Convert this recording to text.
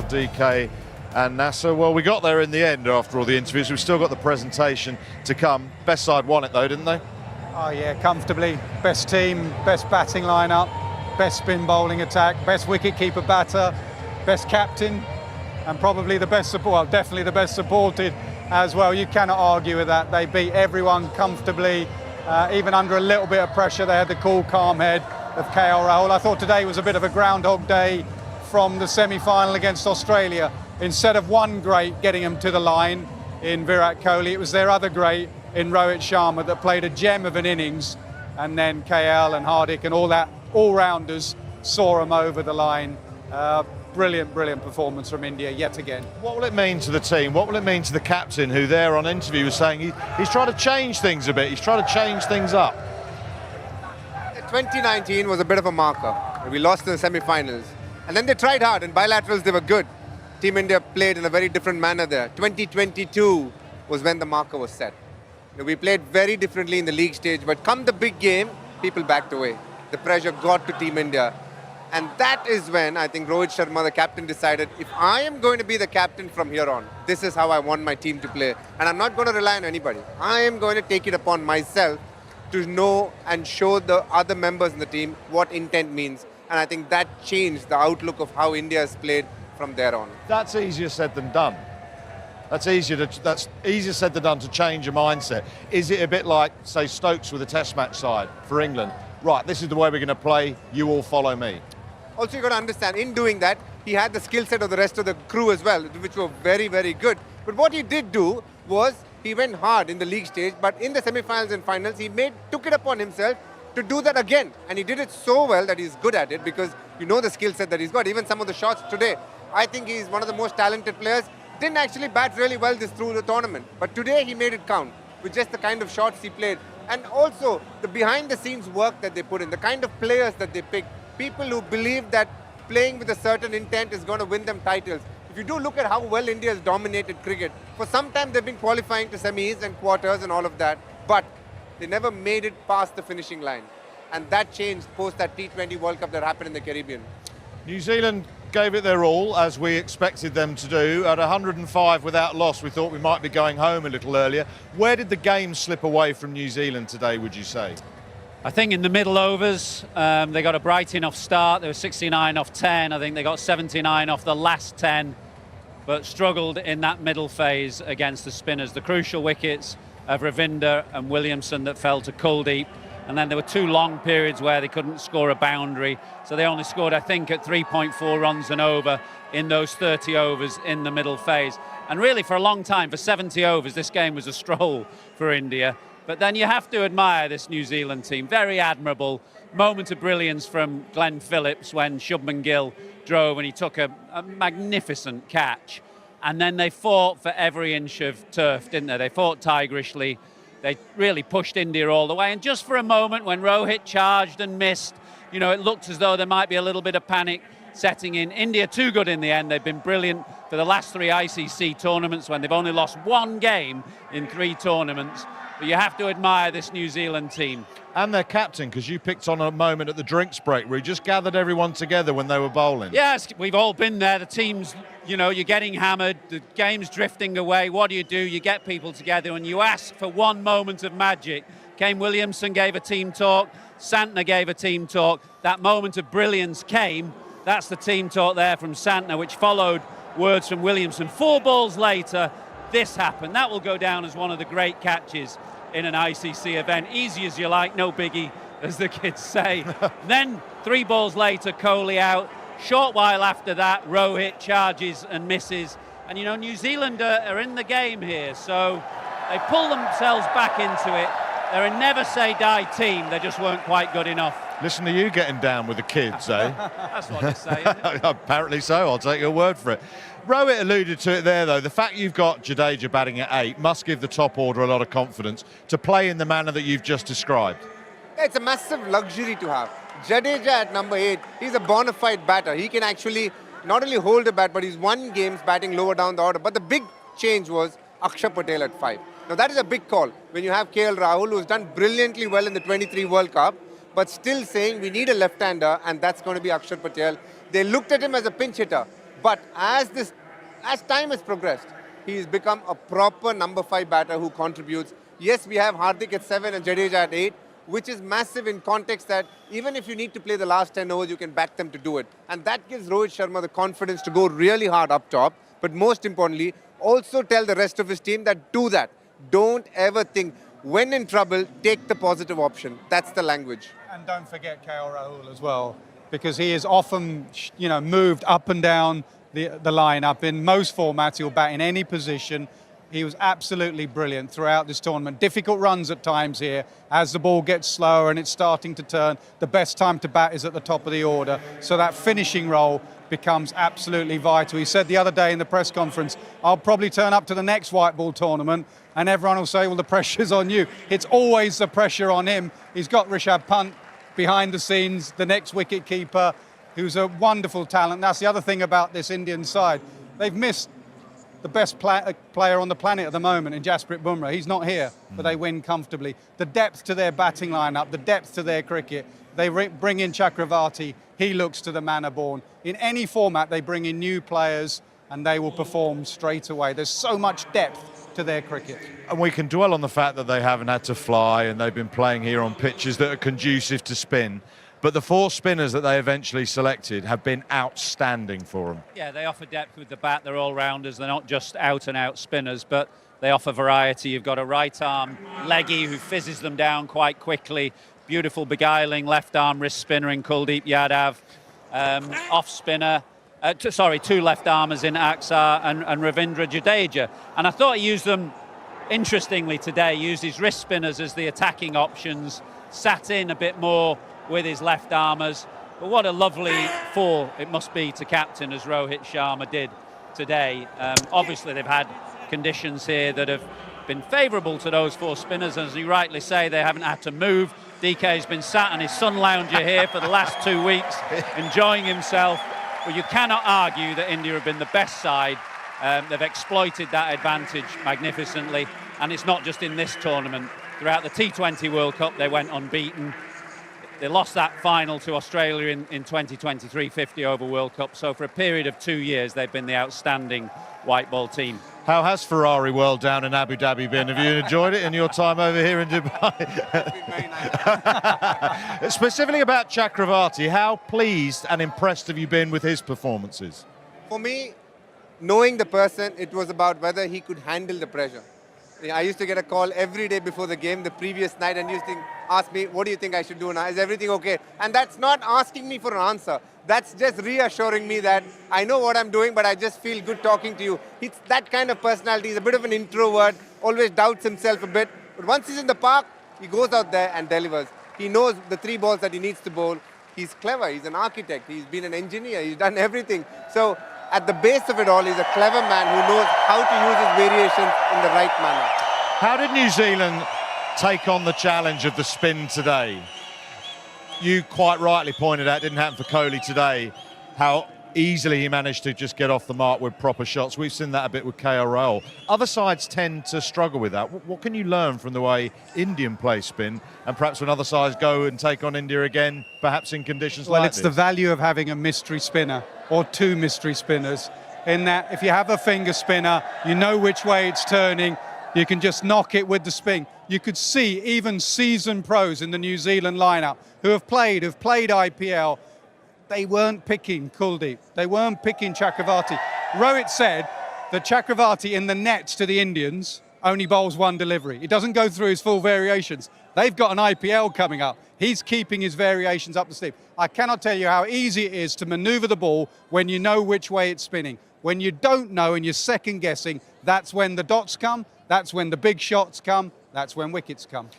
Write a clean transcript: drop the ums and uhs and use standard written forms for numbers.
DK and Nasser. Well, we got there in the end after all the interviews. We've still got the presentation to come. Best side won it though, didn't they? Oh yeah, comfortably. Best team, best batting lineup, best spin bowling attack, best wicket-keeper batter, best captain, and probably the best support, well, definitely the best supported as well. You cannot argue with that. They beat everyone comfortably, even under a little bit of pressure. They had the cool, calm head of KL Rahul. I thought today was a bit of a groundhog day from the semi-final against Australia. Instead of one great getting them to the line in Virat Kohli, it was their other great in Rohit Sharma that played a gem of an innings, and then KL and Hardik and all that all-rounders saw them over the line. Brilliant performance from India yet again. What will it mean to the team? What will it mean to the captain, who there on interview was saying he's trying to change things a bit, he's trying to change things up? 2019 was a bit of a marker. We lost in the semi-finals. And then they tried hard, and bilaterals they were good. Team India played in a very different manner there. 2022 was when the marker was set. We played very differently in the league stage, but come the big game, people backed away. The pressure got to Team India. And that is when I think Rohit Sharma, the captain, decided, if I am going to be the captain from here on, this is how I want my team to play. And I'm not going to rely on anybody. I am going to take it upon myself to know and show the other members in the team what intent means. And I think that changed the outlook of how India has played from there on. That's easier said than done. That's easier said than done to change a mindset. Is it a bit like, say, Stokes with a test match side for England? Right, this is the way we're going to play, you all follow me. Also, you've got to understand, in doing that, he had the skill set of the rest of the crew as well, which were very, very good. But what he did do was, he went hard in the league stage, but in the semi-finals and finals, he took it upon himself to do that again. And he did it so well that he's good at it, because you know the skill set that he's got. Even some of the shots today, I think he's one of the most talented players. Didn't actually bat really well through the tournament. But today he made it count with just the kind of shots he played. And also the behind-the-scenes work that they put in, the kind of players that they picked, people who believe that playing with a certain intent is going to win them titles. If you do look at how well India has dominated cricket, for some time they've been qualifying to semis and quarters and all of that, but they never made it past the finishing line. And that changed post that T20 World Cup that happened in the Caribbean. New Zealand gave it their all, as we expected them to do. At 105 without loss, we thought we might be going home a little earlier. Where did the game slip away from New Zealand today, would you say? I think in the middle overs, they got a bright enough start. They were 69 off 10. I think they got 79 off the last 10, but struggled in that middle phase against the spinners. The crucial wickets of Ravinder and Williamson that fell to Kuldeep. And then there were two long periods where they couldn't score a boundary. So they only scored, I think, at 3.4 runs and over in those 30 overs in the middle phase. And really, for a long time, for 70 overs, this game was a stroll for India. But then you have to admire this New Zealand team. Very admirable. Moment of brilliance from Glenn Phillips when Shubman Gill drove and he took a magnificent catch. And then they fought for every inch of turf, didn't they? They fought tigerishly. They really pushed India all the way. And just for a moment, when Rohit charged and missed, you know, it looked as though there might be a little bit of panic setting in. India too good in the end. They've been brilliant for the last three ICC tournaments when they've only lost one game in 3 tournaments. But you have to admire this New Zealand team. And their captain, because you picked on a moment at the drinks break where he just gathered everyone together when they were bowling. Yes, we've all been there. The team's, you know, you're getting hammered, the game's drifting away. What do? You get people together and you ask for one moment of magic. Kane Williamson gave a team talk, Santner gave a team talk. That moment of brilliance came. That's the team talk there from Santner, which followed words from Williamson. 4 balls later, this happened. That will go down as one of the great catches in an ICC event. Easy as you like, no biggie, as the kids say. Then 3 balls later, Kohli out. Short while after that, Rohit charges and misses. And you know, New Zealand are in the game here, so they pull themselves back into it. They're a never-say-die team. They just weren't quite good enough. Listen to you getting down with the kids, eh? That's what they say, isn't it? Apparently so, I'll take your word for it. Rohit alluded to it there, though. The fact you've got Jadeja batting at 8 must give the top order a lot of confidence to play in the manner that you've just described. It's a massive luxury to have. Jadeja at number 8, he's a bona fide batter. He can actually not only hold a bat, but he's won games batting lower down the order. But the big change was Akshar Patel at 5. Now that is a big call when you have KL Rahul, who's done brilliantly well in the 23 World Cup, but still saying we need a left-hander, and that's going to be Akshar Patel. They looked at him as a pinch hitter. But as time has progressed, he's become a proper number 5 batter who contributes. Yes, we have Hardik at 7 and Jadeja at 8, which is massive in context that even if you need to play the last 10 overs, you can back them to do it. And that gives Rohit Sharma the confidence to go really hard up top. But most importantly, also tell the rest of his team that do that. Don't ever think, when in trouble, take the positive option. That's the language. And don't forget KL Rahul as well, because he is often, moved up and down the lineup. In most formats, he'll bat in any position. He was absolutely brilliant throughout this tournament. Difficult runs at times here as the ball gets slower and it's starting to turn. The best time to bat is at the top of the order. So that finishing role becomes absolutely vital. He said the other day in the press conference, I'll probably turn up to the next white ball tournament and everyone will say, well, the pressure's on you. It's always the pressure on him. He's got Rishabh Pant behind the scenes, the next wicket keeper, who's a wonderful talent. That's the other thing about this Indian side. They've missed the best player on the planet at the moment in Jasprit Bumrah. He's not here, but they win comfortably. The depth to their batting lineup, the depth to their cricket. They bring in Chakravarti. He looks to the manner born. In any format, they bring in new players and they will perform straight away. There's so much depth to their cricket. And we can dwell on the fact that they haven't had to fly and they've been playing here on pitches that are conducive to spin. But the 4 spinners that they eventually selected have been outstanding for them. Yeah, they offer depth with the bat. They're all-rounders. They're not just out-and-out spinners, but they offer variety. You've got a right-arm leggy who fizzes them down quite quickly. Beautiful, beguiling left-arm wrist spinner in Kuldeep Yadav. Off-spinner. 2 left-armers in Aksar and Ravindra Jadeja. And I thought he used them interestingly today, used his wrist spinners as the attacking options, sat in a bit more with his left-armers. But what a lovely 4 it must be to captain, as Rohit Sharma did today. Obviously, they've had conditions here that have been favourable to those 4 spinners. As you rightly say, they haven't had to move. DK's been sat on his sun lounger here for the last 2 weeks, enjoying himself. But you cannot argue that India have been the best side. They've exploited that advantage magnificently. And it's not just in this tournament. Throughout the T20 World Cup, they went unbeaten. They lost that final to Australia in 2023 50-over World Cup. So for a period of 2 years, they've been the outstanding white ball team. How has Ferrari World down in Abu Dhabi been? Have you enjoyed it in your time over here in Dubai? It's been very nice. Specifically about Chakravarti, how pleased and impressed have you been with his performances? For me, knowing the person, it was about whether he could handle the pressure. I used to get a call every day before the game, the previous night, and used to ask me, what do you think I should do now? Is everything okay? And that's not asking me for an answer. That's just reassuring me that I know what I'm doing, but I just feel good talking to you. It's that kind of personality. He's a bit of an introvert, always doubts himself a bit. But once he's in the park, he goes out there and delivers. He knows the 3 balls that he needs to bowl. He's clever. He's an architect. He's been an engineer. He's done everything. So at the base of it all, he's a clever man who knows how to use his variations in the right manner. How did New Zealand take on the challenge of the spin today? You quite rightly pointed out, it didn't happen for Kohli today, how easily he managed to just get off the mark with proper shots. We've seen that a bit with KL Rahul. Other sides tend to struggle with that. What can you learn from the way Indian play spin, and perhaps when other sides go and take on India again, perhaps in conditions like this? Well, it's the value of having a mystery spinner or 2 mystery spinners, in that if you have a finger spinner, you know which way it's turning, you can just knock it with the spin. You could see even seasoned pros in the New Zealand lineup who have played IPL, they weren't picking Kuldeep. They weren't picking Chakravarti. Rohit said that Chakravarti in the nets to the Indians only bowls 1 delivery. He doesn't go through his full variations. They've got an IPL coming up. He's keeping his variations up the sleeve. I cannot tell you how easy it is to maneuver the ball when you know which way it's spinning. When you don't know and you're second guessing, that's when the dots come, that's when the big shots come, that's when wickets come.